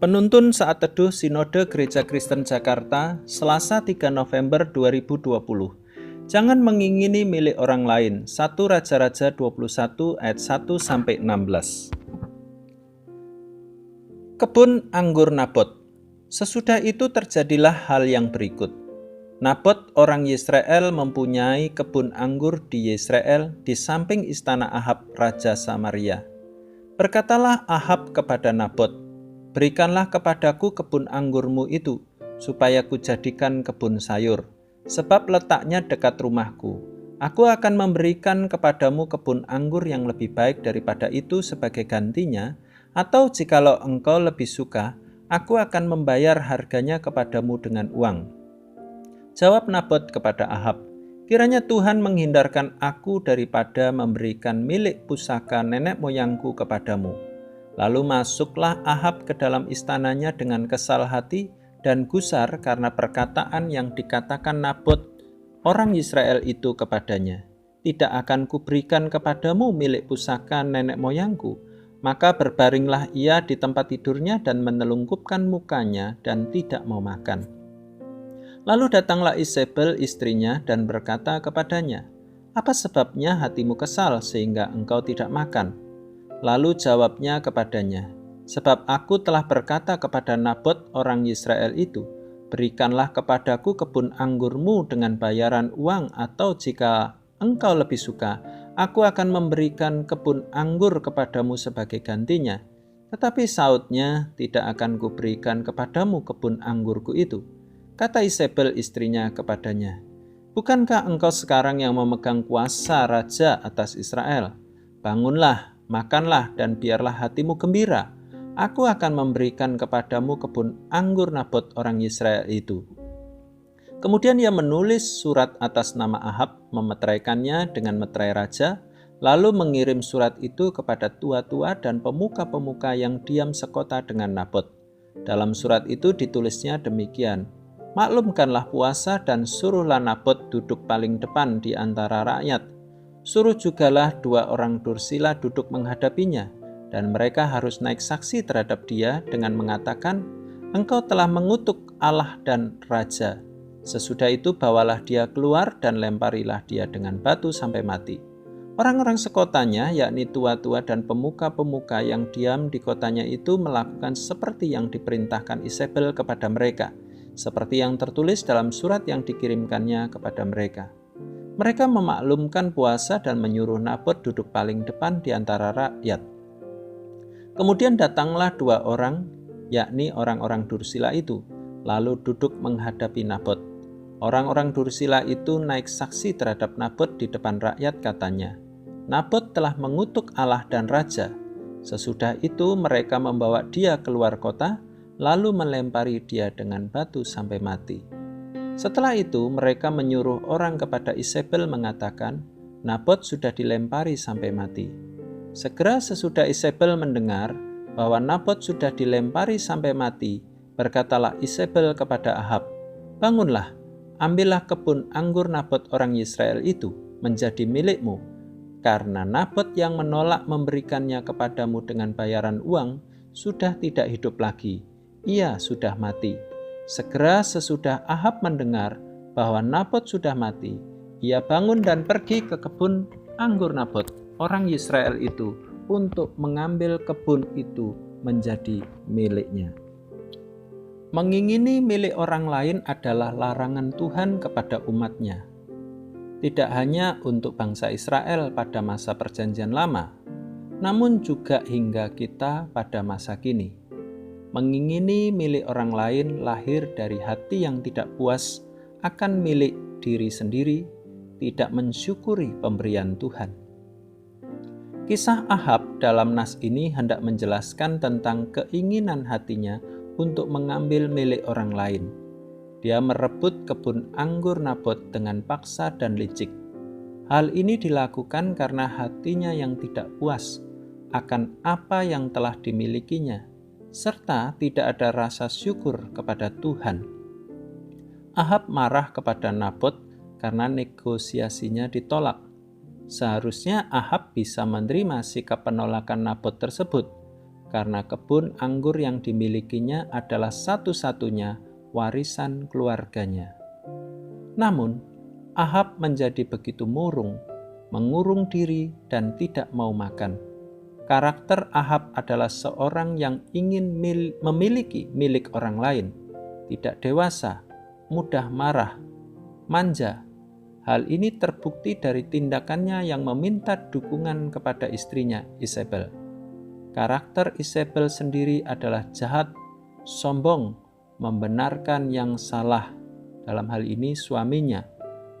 Penuntun Saat Teduh Sinode Gereja Kristen Jakarta, Selasa 3 November 2020. Jangan mengingini milik orang lain. 1 Raja-Raja 21 ayat 1-16. Kebun anggur Nabot. Sesudah itu terjadilah hal yang berikut. Nabot orang Yisrael mempunyai kebun anggur di Yisrael di samping istana Ahab Raja Samaria. Berkatalah Ahab kepada Nabot, "Berikanlah kepadaku kebun anggurmu itu, supaya kujadikan kebun sayur, sebab letaknya dekat rumahku. Aku akan memberikan kepadamu kebun anggur yang lebih baik daripada itu sebagai gantinya, atau jikalau engkau lebih suka, aku akan membayar harganya kepadamu dengan uang." Jawab Nabot kepada Ahab, "Kiranya Tuhan menghindarkan aku daripada memberikan milik pusaka nenek moyangku kepadamu." Lalu masuklah Ahab ke dalam istananya dengan kesal hati dan gusar karena perkataan yang dikatakan Nabot orang Israel itu kepadanya. "Tidak akan kuberikan kepadamu milik pusaka nenek moyangku." Maka berbaringlah ia di tempat tidurnya dan menelungkupkan mukanya dan tidak mau makan. Lalu datanglah Isabel istrinya dan berkata kepadanya, "Apa sebabnya hatimu kesal sehingga engkau tidak makan?" Lalu jawabnya kepadanya, "Sebab aku telah berkata kepada Nabot orang Yisrael itu, berikanlah kepadaku kebun anggurmu dengan bayaran uang, atau jika engkau lebih suka, aku akan memberikan kebun anggur kepadamu sebagai gantinya." Tetapi sautnya, "Tidak akan kuberikan kepadamu kebun anggurku itu." Kata Isabel istrinya kepadanya, "Bukankah engkau sekarang yang memegang kuasa raja atas Israel? Bangunlah, makanlah, dan biarlah hatimu gembira. Aku akan memberikan kepadamu kebun anggur Nabot orang Israel itu." Kemudian ia menulis surat atas nama Ahab, memeteraikannya dengan meterai raja, lalu mengirim surat itu kepada tua-tua dan pemuka-pemuka yang diam sekota dengan Nabot. Dalam surat itu ditulisnya demikian, "Maklumkanlah puasa dan suruhlah Nabot duduk paling depan di antara rakyat. Suruh jugalah 2 orang dursila duduk menghadapinya, dan mereka harus naik saksi terhadap dia dengan mengatakan, 'Engkau telah mengutuk Allah dan Raja.' Sesudah itu bawalah dia keluar dan lemparilah dia dengan batu sampai mati." Orang-orang sekotanya, yakni tua-tua dan pemuka-pemuka yang diam di kotanya itu melakukan seperti yang diperintahkan Isabel kepada mereka, seperti yang tertulis dalam surat yang dikirimkannya kepada mereka. Mereka memaklumkan puasa dan menyuruh Nabot duduk paling depan di antara rakyat. Kemudian datanglah 2 orang, yakni orang-orang dursila itu, lalu duduk menghadapi Nabot. Orang-orang dursila itu naik saksi terhadap Nabot di depan rakyat, katanya, "Nabot telah mengutuk Allah dan Raja." Sesudah itu mereka membawa dia keluar kota, lalu melempari dia dengan batu sampai mati. Setelah itu mereka menyuruh orang kepada Isabel mengatakan, "Nabot sudah dilempari sampai mati." Segera sesudah Isabel mendengar bahwa Nabot sudah dilempari sampai mati, berkatalah Isabel kepada Ahab, "Bangunlah, ambillah kebun anggur Nabot orang Yisrael itu menjadi milikmu, karena Nabot yang menolak memberikannya kepadamu dengan bayaran uang sudah tidak hidup lagi. Ia sudah mati." Segera sesudah Ahab mendengar bahwa Nabot sudah mati, ia bangun dan pergi ke kebun anggur Nabot orang Yisrael itu untuk mengambil kebun itu menjadi miliknya. Mengingini milik orang lain adalah larangan Tuhan kepada umat-Nya. Tidak hanya untuk bangsa Israel pada masa Perjanjian Lama, namun juga hingga kita pada masa kini. Mengingini milik orang lain lahir dari hati yang tidak puas akan milik diri sendiri, tidak mensyukuri pemberian Tuhan. Kisah Ahab dalam nas ini hendak menjelaskan tentang keinginan hatinya untuk mengambil milik orang lain. Dia merebut kebun anggur Nabot dengan paksa dan licik. Hal ini dilakukan karena hatinya yang tidak puas akan apa yang telah dimilikinya, serta tidak ada rasa syukur kepada Tuhan. Ahab marah kepada Nabot karena negosiasinya ditolak. Seharusnya Ahab bisa menerima sikap penolakan Nabot tersebut, karena kebun anggur yang dimilikinya adalah satu-satunya warisan keluarganya. Namun, Ahab menjadi begitu murung, mengurung diri dan tidak mau makan. Karakter Ahab adalah seorang yang ingin memiliki milik orang lain, tidak dewasa, mudah marah, manja. Hal ini terbukti dari tindakannya yang meminta dukungan kepada istrinya, Isabel. Karakter Isabel sendiri adalah jahat, sombong, membenarkan yang salah, dalam hal ini suaminya,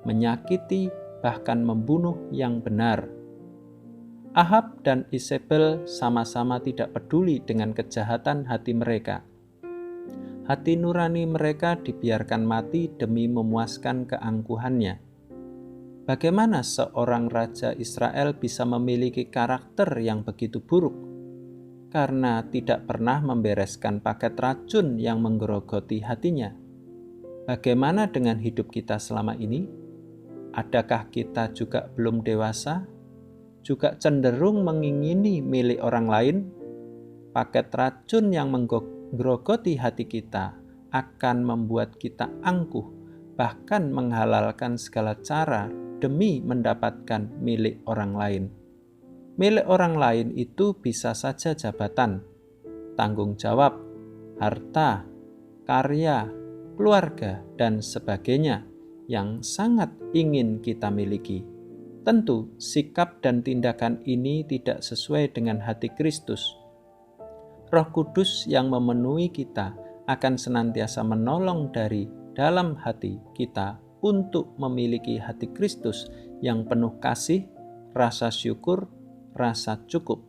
menyakiti, bahkan membunuh yang benar. Ahab dan Isabel sama-sama tidak peduli dengan kejahatan hati mereka. Hati nurani mereka dibiarkan mati demi memuaskan keangkuhannya. Bagaimana seorang raja Israel bisa memiliki karakter yang begitu buruk? Karena tidak pernah membereskan paket racun yang menggerogoti hatinya. Bagaimana dengan hidup kita selama ini? Adakah kita juga belum dewasa? Juga cenderung mengingini milik orang lain? Paket racun yang menggerogoti hati kita akan membuat kita angkuh, bahkan menghalalkan segala cara demi mendapatkan milik orang lain. Milik orang lain itu bisa saja jabatan, tanggung jawab, harta, karya, keluarga, dan sebagainya yang sangat ingin kita miliki. Tentu, sikap dan tindakan ini tidak sesuai dengan hati Kristus. Roh Kudus yang memenuhi kita akan senantiasa menolong dari dalam hati kita untuk memiliki hati Kristus yang penuh kasih, rasa syukur, rasa cukup.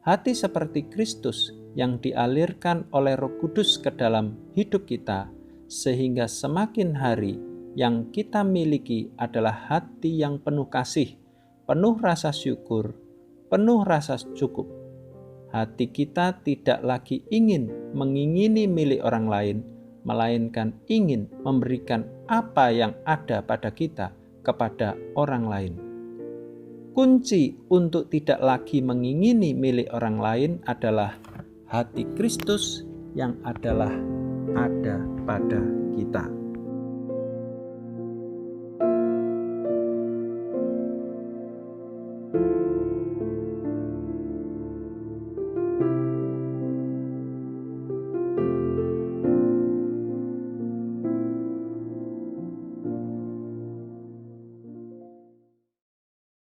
Hati seperti Kristus yang dialirkan oleh Roh Kudus ke dalam hidup kita, sehingga semakin hari yang kita miliki adalah hati yang penuh kasih, penuh rasa syukur, penuh rasa cukup. Hati kita tidak lagi ingin mengingini milik orang lain, melainkan ingin memberikan apa yang ada pada kita kepada orang lain. Kunci untuk tidak lagi mengingini milik orang lain adalah hati Kristus yang adalah ada pada kita.